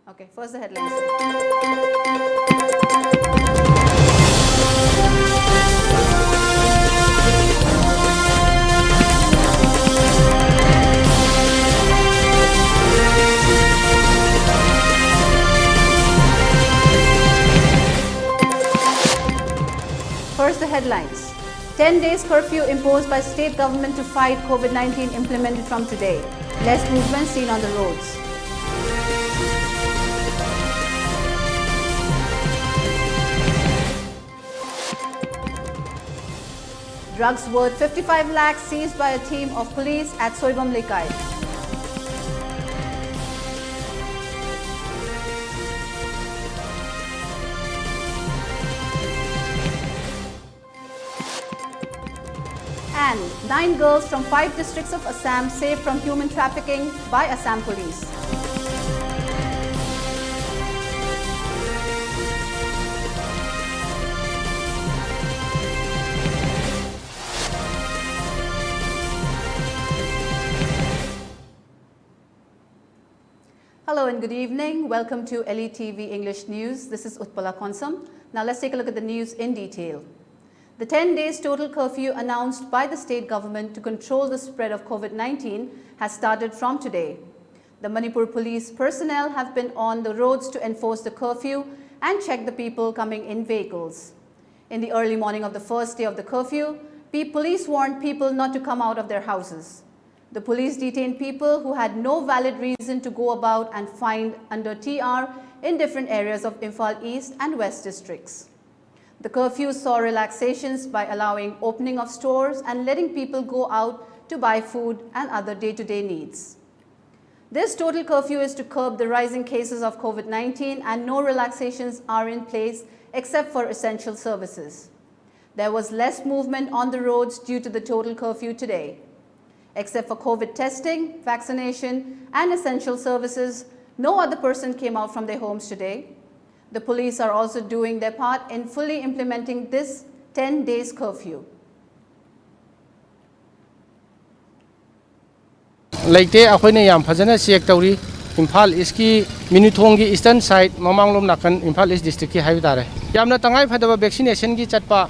Okay, first the headlines. First the headlines. 10 days curfew imposed by state government to fight COVID-19 implemented from today. Less movement seen on the roads. Drugs worth 55 lakhs seized by a team of police at Soibam Lekai. And 9 girls from 5 districts of Assam saved from human trafficking by Assam police. Hello and good evening. Welcome to ELITETV English News. This is Utpala Konsam. Now let's take a look at the news in detail. The 10 days total curfew announced by the state government to control the spread of COVID-19 has started from today. The Manipur police personnel have been on the roads to enforce the curfew and check the people coming in vehicles. In the early morning of the first day of the curfew, police warned people not to come out of their houses. The police detained people who had no valid reason to go about and fined under TR in different areas of Imphal East and West districts. The curfew saw relaxations by allowing opening of stores and letting people go out to buy food and other day-to-day needs. This total curfew is to curb the rising cases of COVID-19 and no relaxations are in place except for essential services. There was less movement on the roads due to the total curfew today. Except for COVID testing, vaccination and essential services, no other person came out from their homes today. The police are also doing their part in fully implementing this 10 days curfew. Laite akhoi yam phajana check tawri Imphal East ki Minithong gi eastern side mamanglom nakan Imphal East district ki haibi tare yamna tangai phadaba vaccination gi chatpa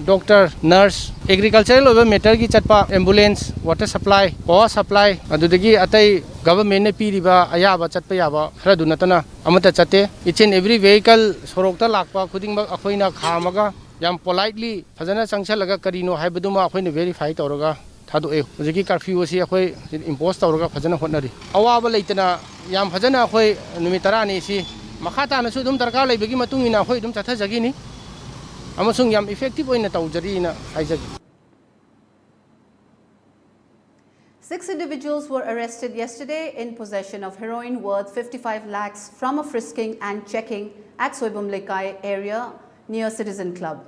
doctor nurse agricultural over matter gi chatpa ambulance water supply power supply adudagi atai government ne piriba ayaba chatpa yaba khara dunatana amata chate each and every vehicle sorokta lakpa khuding bak akhoina khamaga yam politely phajana changchalaga karino haibaduma akhoina verify tawraga thadu e hojiki curfew si akhoi impose tawraga phajana hotnari awaba leitana yam phajana akhoi numitara ni si makhata na su dum darka leibagi matung ina akhoi dum chatha jagi ni amasung yam effective oina tawjari na haijagi. 6 individuals were arrested yesterday in possession of heroin worth 55 lakhs from a frisking and checking at Soibam Lekai area near Citizen Club.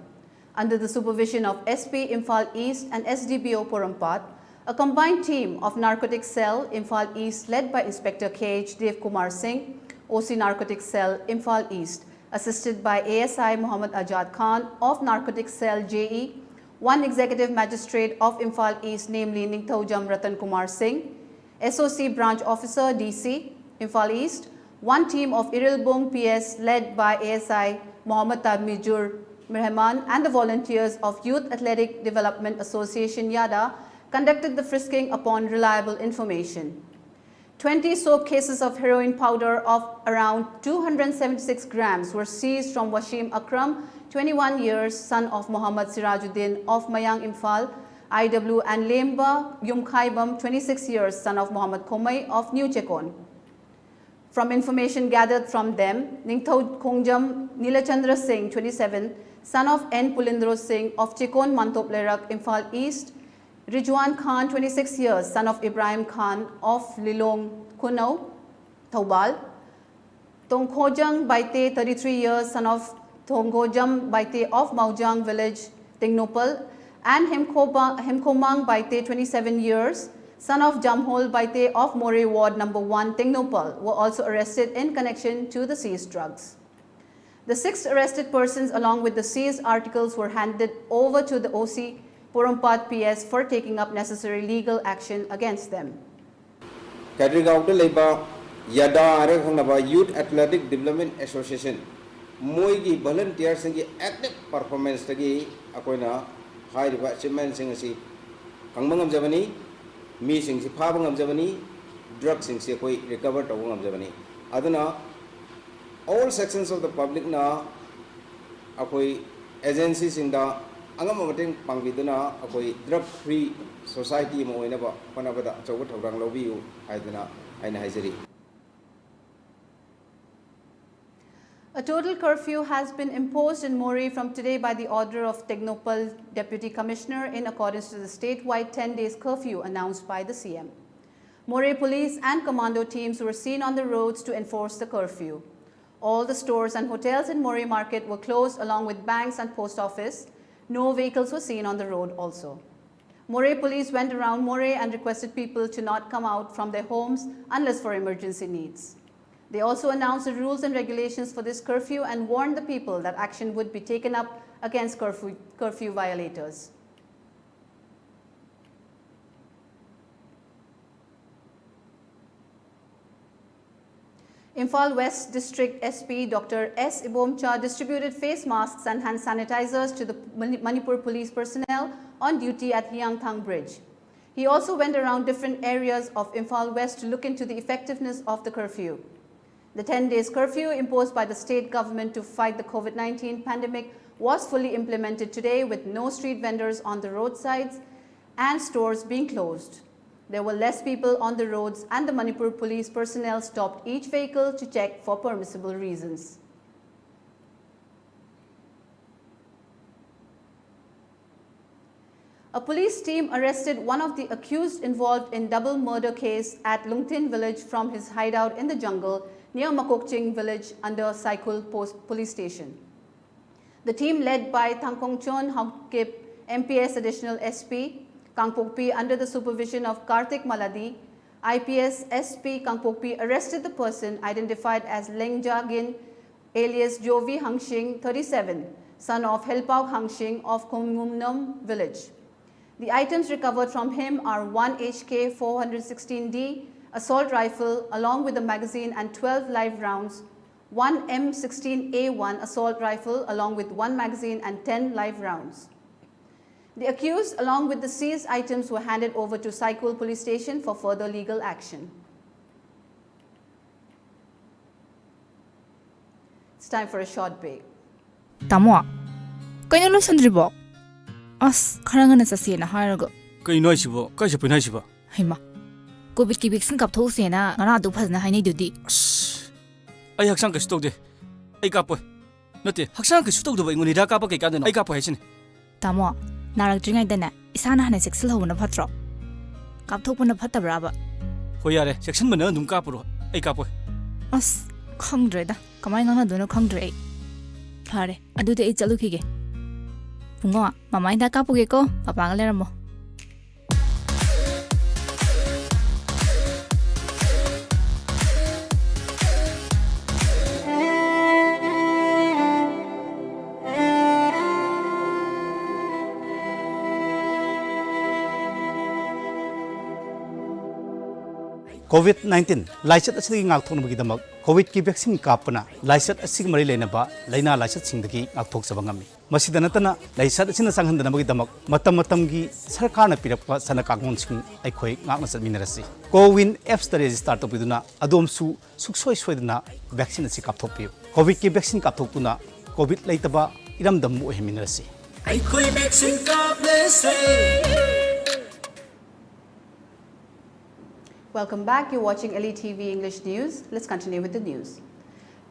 Under the supervision of SP Imphal East and SDBO Porampat, a combined team of Narcotics Cell Imphal East led by Inspector KH Dev Kumar Singh, OC Narcotics Cell Imphal East, assisted by ASI Muhammad Ajad Khan of Narcotics Cell JE, one executive magistrate of Imphal East, namely Ningthaujam Ratan Kumar Singh, SOC branch officer DC, Imphal East, one team of Irilbung PS led by ASI Muhammad Tabmijur Mirhaman and the volunteers of Youth Athletic Development Association YADA conducted the frisking upon reliable information. 20 soap cases of heroin powder of around 276 grams were seized from Washim Akram, 21 years, son of Muhammad Sirajuddin of Mayang Imphal, IW, and Lemba Yumkhaibam, 26 years, son of Muhammad Komai of New Chekon. From information gathered from them, Ningthau Kongjam Nilachandra Singh, 27, son of N. Pulindro Singh of Chekon Mantop Lerak, Imphal East, Rijwan Khan, 26 years, son of Ibrahim Khan of Lilong Kunau, Taubal, Tongkhojang Baite, 33 years, son of Thongkhojam Baite of Maujang Village, Tingnopal, and Hemkomang Baite, 27 years, son of Jamhol Baite of More Ward No. 1, Tingnopal, were also arrested in connection to the seized drugs. The 6 arrested persons along with the seized articles were handed over to the OC Porampat PS for taking up necessary legal action against them. Carrying out the labor Yada Rehanaba Youth Athletic Development Association Moigi volunteers singi active performance tagi akoina high achievement singasi Hangmangam Javani, me sing si Pabangam Javani, drugs sing si koi recover tawangam Javani. Adana all sections of the public na akoi agencies in the angamating pangviduna akoi drug free society mo inaba panabada chawat hawrang lobby you aidana aina haizari. A total curfew has been imposed in Moreh from today by the order of Technopal Deputy Commissioner in accordance to the statewide 10 days curfew announced by the CM. Moreh police and commando teams were seen on the roads to enforce the curfew. All the stores and hotels in Moreh market were closed along with banks and post office. No vehicles were seen on the road also. Moreh police went around Moreh and requested people to not come out from their homes unless for emergency needs. They also announced the rules and regulations for this curfew and warned the people that action would be taken up against curfew violators. Imphal West District SP Dr. S. Ibomcha distributed face masks and hand sanitizers to the Manipur police personnel on duty at Hyangthang Bridge. He also went around different areas of Imphal West to look into the effectiveness of the curfew. The 10 days curfew imposed by the state government to fight the COVID-19 pandemic was fully implemented today with no street vendors on the roadsides and stores being closed. There were less people on the roads and the Manipur police personnel stopped each vehicle to check for permissible reasons. A police team arrested one of the accused involved in double murder case at Lungtin village from his hideout in the jungle near Makokching village under Saikul police station. The team led by Thangkongchon Hangkip MPS Additional SP Kangpokpi under the supervision of Karthik Maladi, IPS SP Kangpokpi arrested the person identified as Leng Jagin alias Jovi Hangshing 37, son of Helpao Hangshing of Komumnam village. The items recovered from him are one HK 416D assault rifle along with a magazine and 12 live rounds, one M16A1 assault rifle along with one magazine and 10 live rounds. The accused along with the seized items were handed over to Saikul police station for further legal action. It's time for a short break. Tamo, kaya lo sandribo? As karanga na sasiya na harago. Kaya noy sibo, kaya siya pinay sibo. Hima, COVID ki vaccine kap thau se na ngana du phas na hai nei dudi. Ay haksang ka sutog de. Ay kapoy. Nate, haksang ka sutog do ba inguni da kapa kay kada no. Ay kapoy hasin. Tamo, narak dringai dana isana hane sexual ho na phatro. Kap thau pun na phatabra ba. Hoyare, section mana dum kapuro. Ay kapoy. As khangdre da, kamai ngana du no khangdre. Phare, adu de chalu khige. Pungo, mamai da kapuge ko, papa ngale ramo. COVID-19 lysate असि ngakthoknabagi damak COVID ki vaccine kapna lysate असि mari leinaba laina lysate singdagi ngakthokjaba ngami masida natana lysate asina sanghandanabagi damak matam matamgi sarkarna pirakpa sana kakmon sing aikhoi ngakna satminarasi Cowin apps ta register topiduna adomsu suksoi soiduna vaccine asi kapthokpiu COVID ki vaccine kapthokuna COVID leitaba iramdam mu heminarasi aikhoi vaccine kaplese. Welcome back. You're watching ELITETV English News. Let's continue with the news.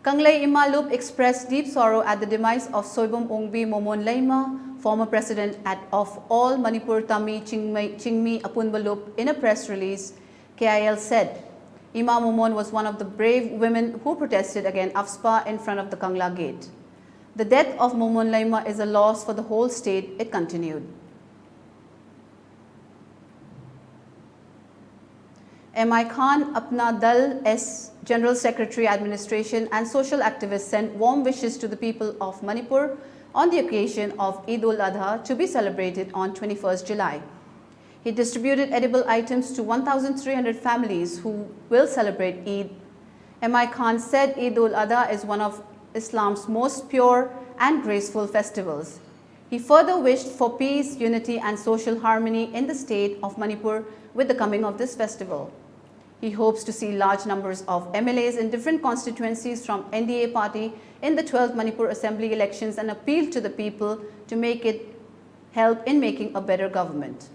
Kanglei Imalup expressed deep sorrow at the demise of Soibum Ongbi Momon Laima, former president of all Manipur Tami Chingmi Apunbalup. In a press release, KIL said, Ima Momon was one of the brave women who protested against AFSPA in front of the Kangla gate. The death of Momon Laima is a loss for the whole state, it continued. M.I. Khan Apna Dal S. General Secretary Administration and social activists sent warm wishes to the people of Manipur on the occasion of Eid ul-Adha to be celebrated on 21st July. He distributed edible items to 1,300 families who will celebrate Eid M.I. Khan said Eid ul-Adha is one of Islam's most pure and graceful festivals. He further wished for peace, unity and social harmony in the state of Manipur with the coming of this festival. He hopes to see large numbers of MLAs in different constituencies from NDA party in the 12th Manipur Assembly elections and appeal to the people to make it help in making a better government.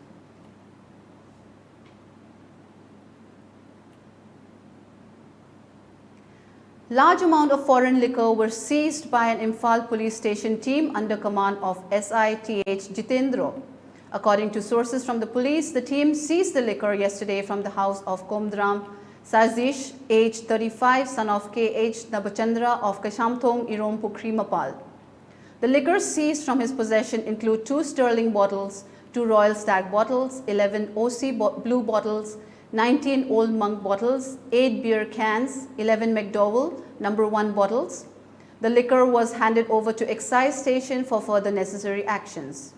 Large amount of foreign liquor were seized by an Imphal police station team under command of SITH Jitendra. According to sources from the police, the team seized the liquor yesterday from the house of Komdram Sazish, age 35, son of KH Nabachandra of Kashamthong, Irom Pukri, Mapal. The liquor seized from his possession include 2 Sterling bottles, 2 Royal Stag bottles, 11 OC Blue bottles, 19 Old Monk bottles, 8 beer cans, 11 McDowell No. 1 bottles. The liquor was handed over to excise station for further necessary actions.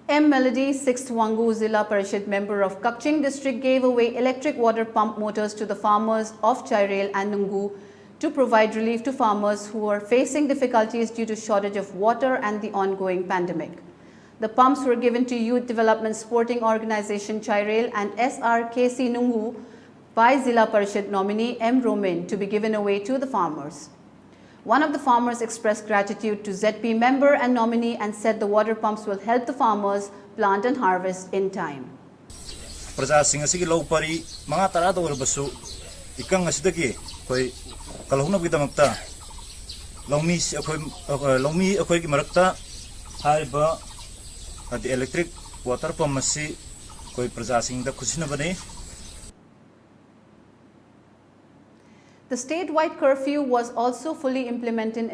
M. Melody, 6th Wangu Zilla Parishad member of Kakching district, gave away electric water pump motors to the farmers of Chairel and Nungu to provide relief to farmers who are facing difficulties due to shortage of water and the ongoing pandemic. The pumps were given to Youth Development Sporting Organization Chairel and SRKC Nungu by Zilla Parishad nominee M. Romain to be given away to the farmers. One of the farmers expressed gratitude to ZP member and nominee and said the water pumps will help the farmers plant and harvest in time. Praja sing asigi low pari mga tara do basu ikang asidagi koi kalhuna bidamakta longmi akoi ki marakta haiba the electric water pump masi koi praja sing da khusina bane. The statewide curfew was also fully implemented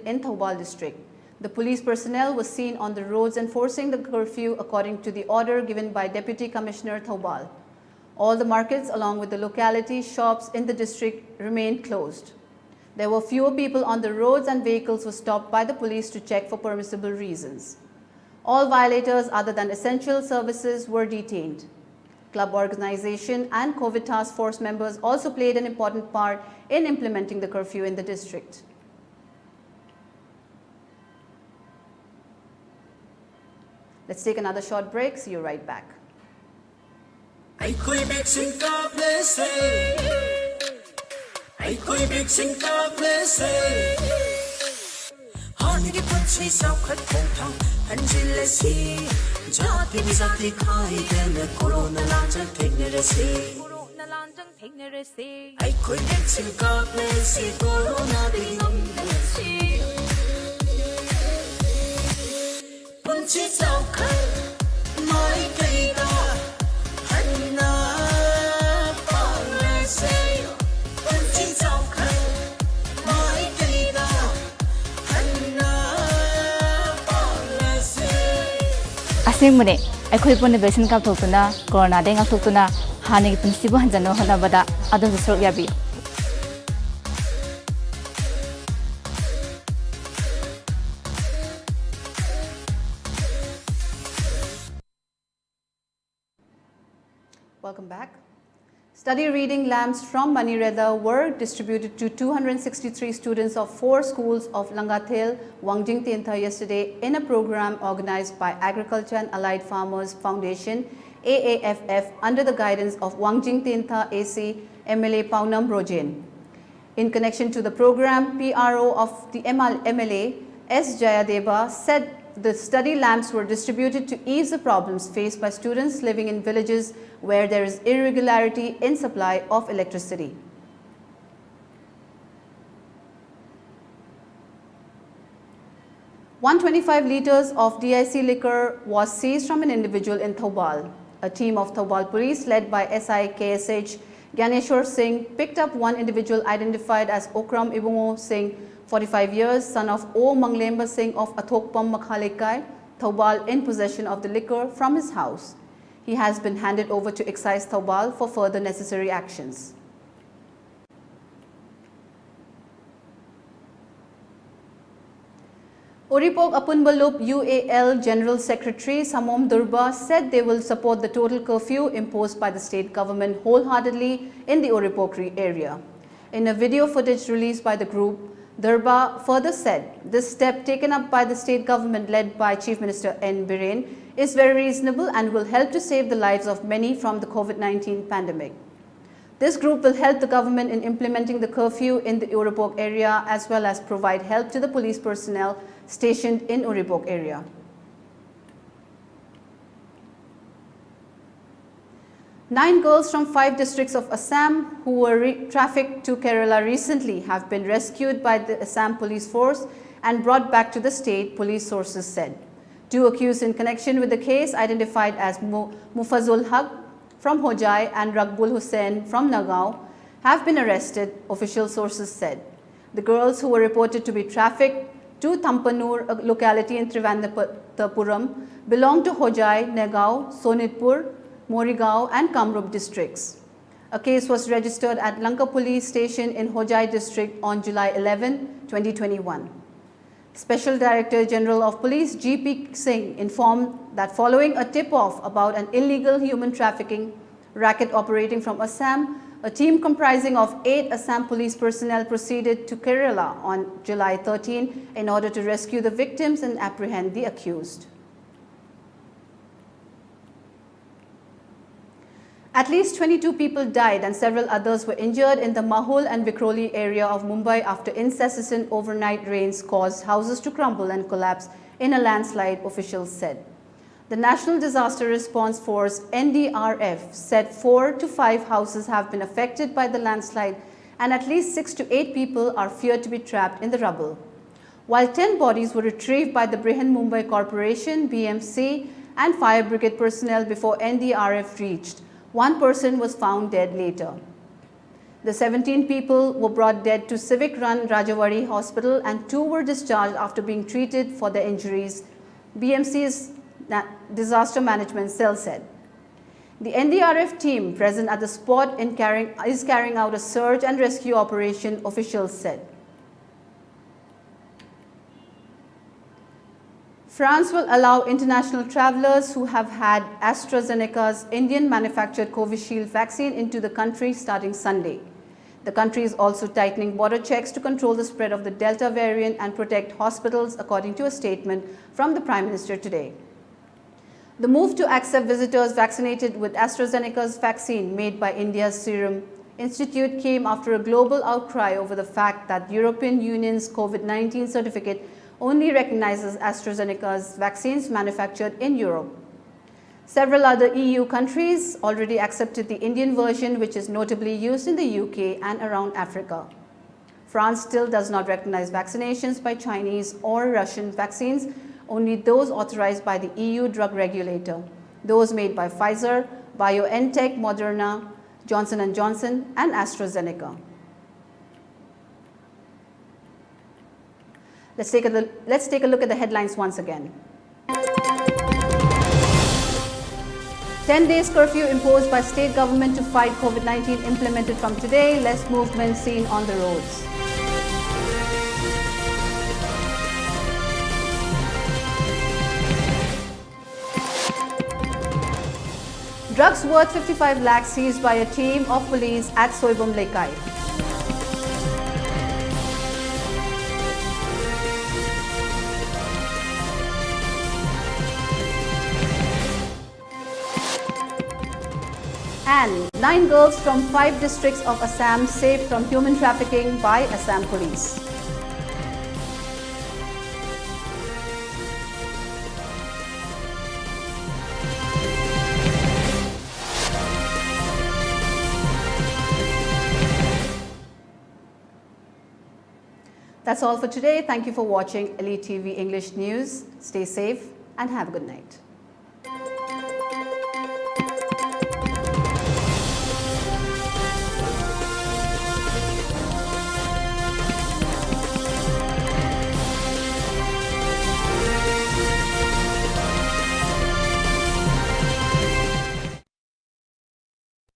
in Thoubal district. The police personnel was seen on the roads enforcing the curfew according to the order given by Deputy Commissioner Thoubal. All the markets along with the locality shops in the district remained closed. There were fewer people on the roads and vehicles were stopped by the police to check for permissible reasons. All violators other than essential services were detained. Club organization and COVID task force members also played an important part in implementing the curfew in the district. Let's take another short break. See you right back. Ai koi vaccine ka place ai koi vaccine ka place hani ki punchi sau khat khong thang anjil si jati bi jati khai den corona lanjang thekne rese ai koi vaccine ka place corona bi ngam si punchi sau khat mai kai da Asingmune akhoi pone vaccine kap thokuna corona de ngak thokuna hani ki punsi bu hanjano hanabada adu sorok yabi. Welcome back. Study reading lamps from Manireda were distributed to 263 students of 4 schools of Langathel, Wangjing Tintha yesterday in a program organized by Agriculture and Allied Farmers Foundation, AAFF, under the guidance of Wangjing Tintha AC MLA Paunam Rojen. In connection to the program, PRO of the MLA, S. Jayadeva, said the study lamps were distributed to ease the problems faced by students living in villages where there is irregularity in supply of electricity. $125 liters of DIC liquor was seized from an individual in Thoubal. A team of Thoubal police led by SI KSH Gyaneshwar Singh picked up one individual identified as Okram Ibungo Singh, 45 years, son of O. Manglemba Singh of Athokpam Makhalekai, Thoubal, in possession of the liquor from his house. He has been handed over to Excise Thoubal for further necessary actions. Uripok Apunbalup UAL General Secretary Samom Durba said they will support the total curfew imposed by the state government wholeheartedly in the Uripok area. In a video footage released by the group, Durba further said this step taken up by the state government led by Chief Minister N. Biren is very reasonable and will help to save the lives of many from the COVID-19 pandemic. This group will help the government in implementing the curfew in the Uripok area as well as provide help to the police personnel stationed in Uripok area. Nine girls from 5 districts of Assam who were trafficked to Kerala recently have been rescued by the Assam police force and brought back to the state, police sources said. 2 accused in connection with the case, identified as Mufazul Haq from Hojai and Ragbul Hussain from Nagaon, have been arrested, official sources said. The girls who were reported to be trafficked to Thampanur, a locality in Trivandrum, belong to Hojai, Nagaon, Sonitpur, Morigao and Kamrup districts. A case was registered at Lanka police station in Hojai district on July 11, 2021. Special Director General of Police G.P. Singh informed that following a tip-off about an illegal human trafficking racket operating from Assam, a team comprising of 8 Assam police personnel proceeded to Kerala on July 13 in order to rescue the victims and apprehend the accused. At least 22 people died and several others were injured in the Mahul and Vikhroli area of Mumbai after incessant overnight rains caused houses to crumble and collapse in a landslide, officials said. The National Disaster Response Force NDRF said 4 to 5 houses have been affected by the landslide and at least 6 to 8 people are feared to be trapped in the rubble. While 10 bodies were retrieved by the Brihan Mumbai Corporation, BMC and fire brigade personnel before NDRF reached, 1 person was found dead later. The 17 people were brought dead to civic-run Rajawari Hospital and 2 were discharged after being treated for their injuries, BMC's Disaster Management Cell said. The NDRF team present at the spot is carrying out a search and rescue operation, officials said. France will allow international travelers who have had AstraZeneca's Indian-manufactured Covishield vaccine into the country starting Sunday. The country is also tightening border checks to control the spread of the Delta variant and protect hospitals, according to a statement from the Prime Minister today. The move to accept visitors vaccinated with AstraZeneca's vaccine made by India's Serum Institute came after a global outcry over the fact that the European Union's COVID-19 certificate only recognizes AstraZeneca's vaccines manufactured in Europe. Several other EU countries already accepted the Indian version, which is notably used in the UK and around Africa. France still does not recognize vaccinations by Chinese or Russian vaccines, only those authorized by the EU drug regulator, those made by Pfizer, BioNTech, Moderna, Johnson & Johnson and AstraZeneca. Let's take a look at the headlines once again. 10 days curfew imposed by state government to fight COVID-19 implemented from today, less movement seen on the roads. Drugs worth 55 lakhs seized by a team of police at Soibam Lekai. And 9 girls from 5 districts of Assam saved from human trafficking by Assam police. That's all for today. Thank you for watching ELITETV English News. Stay safe and have a good night.